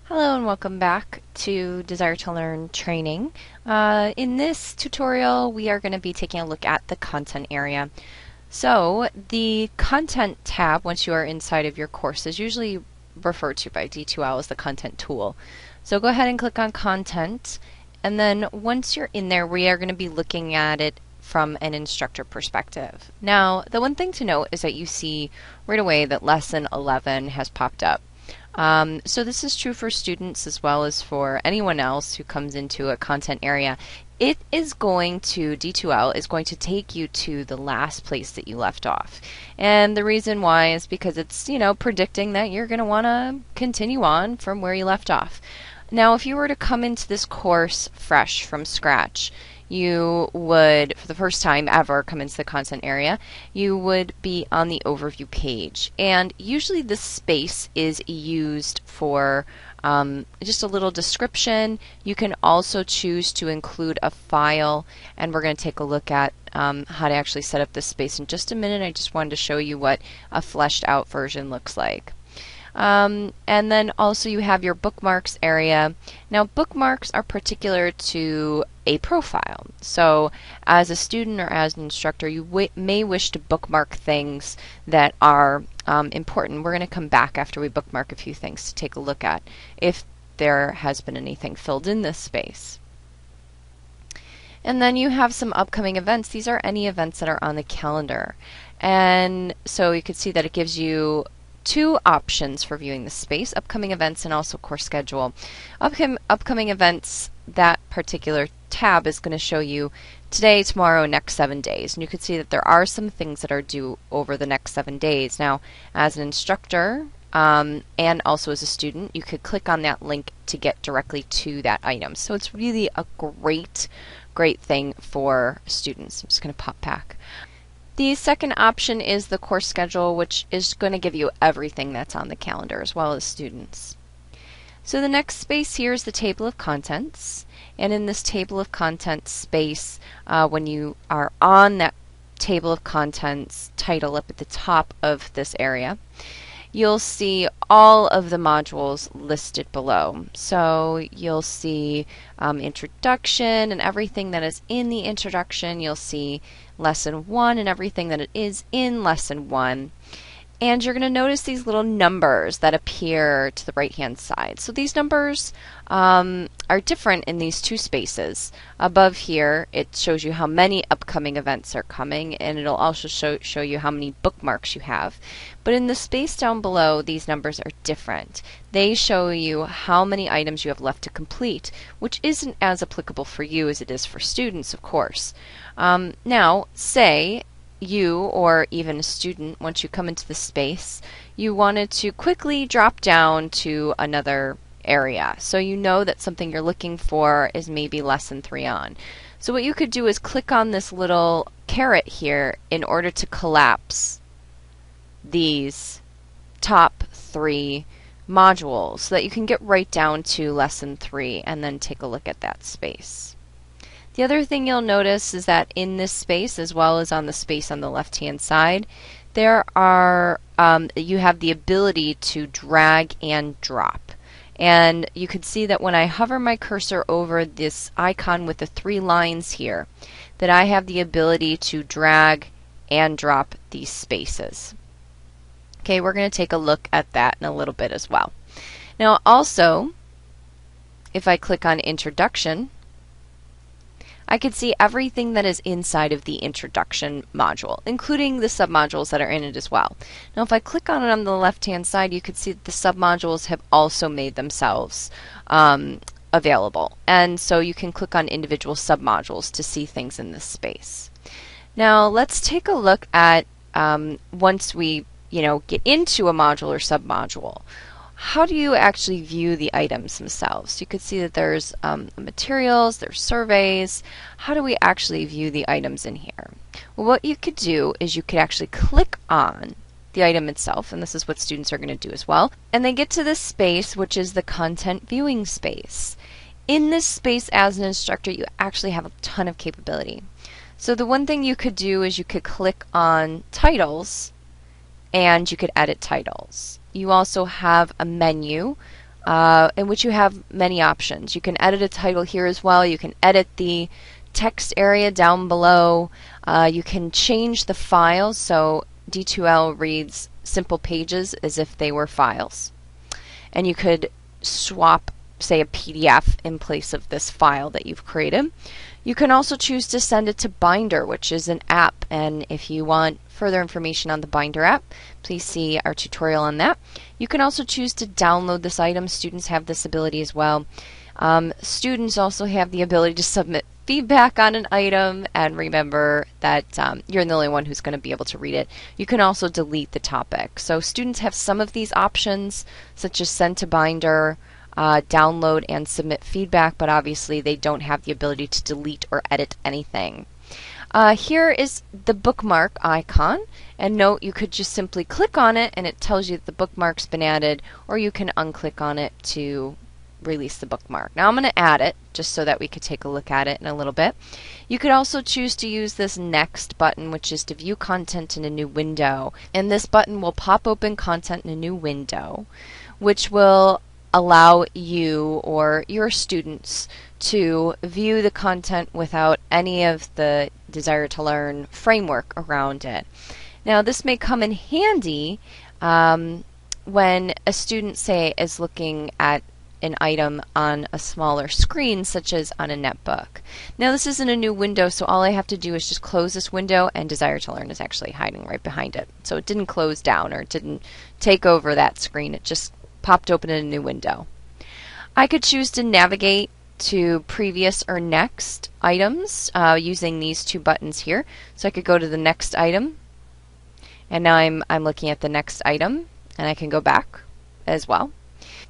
Hello and welcome back to Desire to Learn training. In this tutorial, we are going to be taking a look at the content area. So the content tab, once you are inside of your course, is usually referred to by D2L as the content tool. So go ahead and click on content, and then once you're in there, we are going to be looking at it from an instructor perspective. Now, the one thing to note is that you see right away that lesson 11 has popped up. So this is true for students as well as for anyone else who comes into a content area. It is going to, D2L is going to take you to the last place that you left off. And the reason why is because it's, predicting that you're going to want to continue on from where you left off. Now, if you were to come into this course fresh from scratch, you would, for the first time ever, come into the content area, you would be on the overview page. And usually this space is used for just a little description. You can also choose to include a file, and we're going to take a look at how to actually set up this space in just a minute. I just wanted to show you what a fleshed out version looks like. And then also you have your bookmarks area. Now bookmarks are particular to a profile. So as a student or as an instructor, you may wish to bookmark things that are important. We're going to come back after we bookmark a few things to take a look at if there has been anything filled in this space. And then you have some upcoming events. These are any events that are on the calendar. And so you can see that it gives you two options for viewing the space: upcoming events and also course schedule. Upcoming events, that particular tab is going to show you today, tomorrow, next 7 days. And you can see that there are some things that are due over the next 7 days. Now, as an instructor and also as a student, you could click on that link to get directly to that item. So it's really a great thing for students. I'm just going to pop back. The second option is the course schedule, which is going to give you everything that's on the calendar as well as students. So the next space here is the table of contents. And in this table of contents space, when you are on that table of contents title up at the top of this area, you'll see all of the modules listed below. So you'll see introduction and everything that is in the introduction. You'll see lesson 1 and everything that it is in lesson 1. And you're going to notice these little numbers that appear to the right hand side. So these numbers are different in these two spaces. Above here it shows you how many upcoming events are coming, and it'll also show you how many bookmarks you have. But in the space down below, these numbers are different. They show you how many items you have left to complete, which isn't as applicable for you as it is for students, of course. Now, say you or even a student, once you come into the space, you wanted to quickly drop down to another area. So you know that something you're looking for is maybe lesson 3 on. So what you could do is click on this little caret here in order to collapse these top 3 modules so that you can get right down to lesson 3 and then take a look at that space. The other thing you'll notice is that in this space, as well as on the space on the left-hand side, there are you have the ability to drag and drop. And you can see that when I hover my cursor over this icon with the 3 lines here, that I have the ability to drag and drop these spaces. Okay, we're going to take a look at that in a little bit as well. Now also, if I click on Introduction, I could see everything that is inside of the introduction module, including the submodules that are in it as well. Now if I click on it on the left-hand side, you could see that the submodules have also made themselves available. And so you can click on individual submodules to see things in this space. Now let's take a look at once we get into a module or submodule, how do you actually view the items themselves? You could see that there's materials, there's surveys. How do we actually view the items in here? Well, what you could do is you could actually click on the item itself, and this is what students are going to do as well, and they get to this space, which is the content viewing space. In this space, as an instructor, you actually have a ton of capability. So the one thing you could do is you could click on titles, and you could edit titles. You also have a menu in which you have many options. You can edit a title here as well. You can edit the text area down below. You can change the files, so D2L reads simple pages as if they were files. And you could swap, say, a PDF in place of this file that you've created. You can also choose to send it to Binder, which is an app, and if you want further information on the Binder app, please see our tutorial on that. You can also choose to download this item. Students have this ability as well. Students also have the ability to submit feedback on an item, and remember that you're the only one who's going to be able to read it. You can also delete the topic. So students have some of these options, such as send to Binder, download, and submit feedback, but obviously they don't have the ability to delete or edit anything. Here is the bookmark icon, and note you could just simply click on it and it tells you that the bookmark's been added, or you can unclick on it to release the bookmark. Now I'm going to add it just so that we could take a look at it in a little bit. You could also choose to use this next button, which is to view content in a new window, and this button will pop open content in a new window, which will allow you or your students to view the content without any of the Desire to Learn framework around it. Now this may come in handy when a student, say, is looking at an item on a smaller screen, such as on a netbook. Now this isn't a new window, so all I have to do is just close this window, and Desire to Learn is actually hiding right behind it. So it didn't close down or it didn't take over that screen. It just popped open in a new window. I could choose to navigate to previous or next items using these two buttons here. So I could go to the next item, and now I'm looking at the next item, and I can go back as well.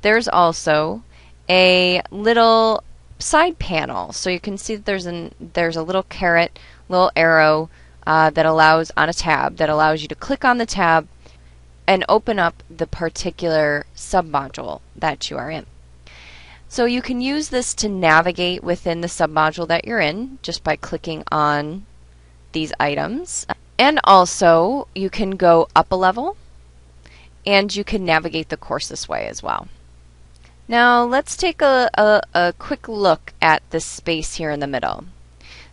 There's also a little side panel, so you can see that there's a little caret, little arrow that allows, on a tab, that allows you to click on the tab and open up the particular submodule that you are in. So you can use this to navigate within the submodule that you're in just by clicking on these items. And also you can go up a level, and you can navigate the course this way as well. Now let's take a quick look at this space here in the middle.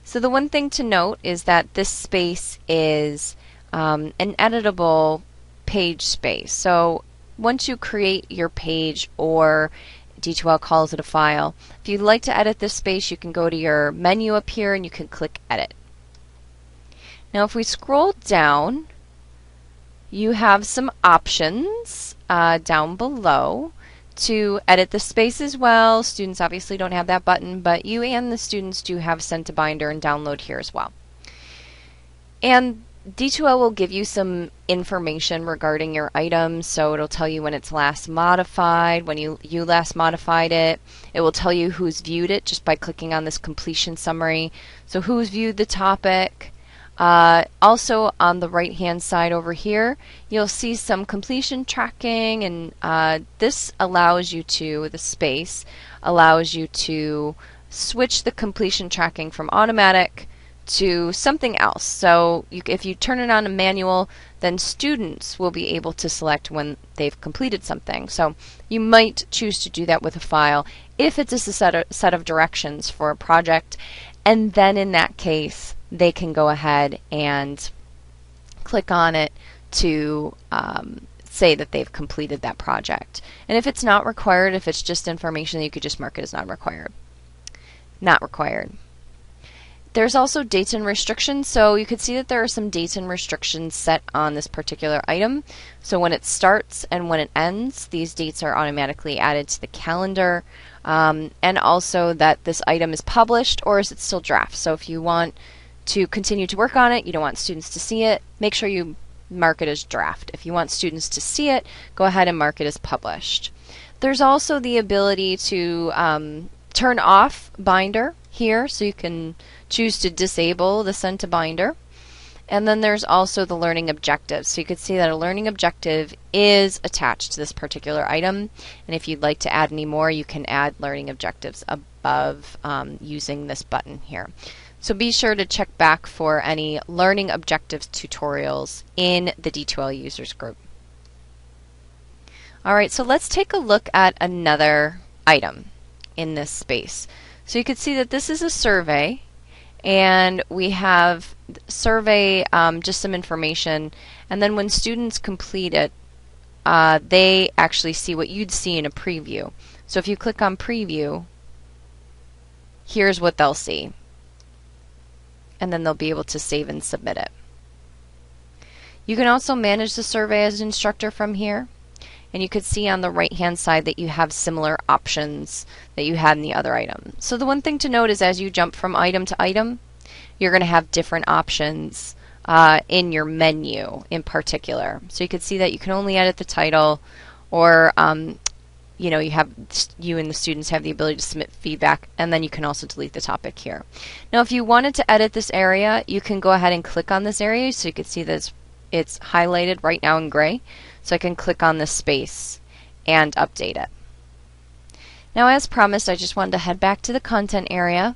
So the one thing to note is that this space is an editable page space. So once you create your page, or D2L calls it a file, if you'd like to edit this space, you can go to your menu up here and you can click Edit. Now if we scroll down, you have some options down below to edit the space as well. Students obviously don't have that button, but you and the students do have send to Binder and download here as well. And D2L will give you some information regarding your items, so it'll tell you when it's last modified, when you last modified it. It will tell you who's viewed it just by clicking on this completion summary. So who's viewed the topic. Also on the right hand side over here, you'll see some completion tracking, and this allows you to, the space allows you to switch the completion tracking from automatic to something else. So if you turn it on a manual, then students will be able to select when they've completed something. So you might choose to do that with a file if it's a set of directions for a project, and then in that case they can go ahead and click on it to say that they've completed that project. And if it's not required, if it's just information, you could just mark it as not required. Not required. There's also dates and restrictions, so you could see that there are some dates and restrictions set on this particular item. So when it starts and when it ends, these dates are automatically added to the calendar, and also that this item is published or is it still draft. So if you want to continue to work on it, you don't want students to see it, make sure you mark it as draft. If you want students to see it, go ahead and mark it as published. There's also the ability to turn off Binder here, so you can choose to disable the send to Binder. And then there's also the learning objectives. So you can see that a learning objective is attached to this particular item, and if you'd like to add any more, you can add learning objectives above using this button here. So be sure to check back for any learning objectives tutorials in the D2L users group. All right, so let's take a look at another item in this space. So you can see that this is a survey, and we have survey, just some information, and then when students complete it, they actually see what you'd see in a preview. So if you click on preview, here's what they'll see, and then they'll be able to save and submit it. You can also manage the survey as an instructor from here, and you could see on the right hand side that you have similar options that you had in the other item. So the one thing to note is as you jump from item to item, you're going to have different options in your menu in particular. So you can see that you can only edit the title, or you know, you and the students have the ability to submit feedback, and then you can also delete the topic here. Now if you wanted to edit this area, you can go ahead and click on this area, so you can see that it's highlighted right now in gray. So I can click on this space and update it. Now as promised, I just wanted to head back to the content area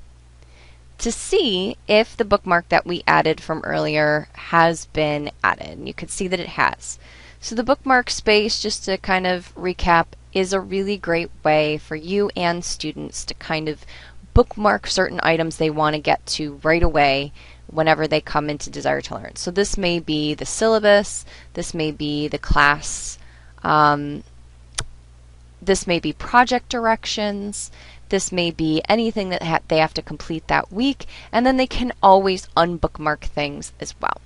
to see if the bookmark that we added from earlier has been added. And you can see that it has. So the bookmark space, just to kind of recap, is a really great way for you and students to kind of bookmark certain items they want to get to right away whenever they come into Desire to Learn. So this may be the syllabus, this may be the class, this may be project directions, this may be anything that they have to complete that week, and then they can always unbookmark things as well.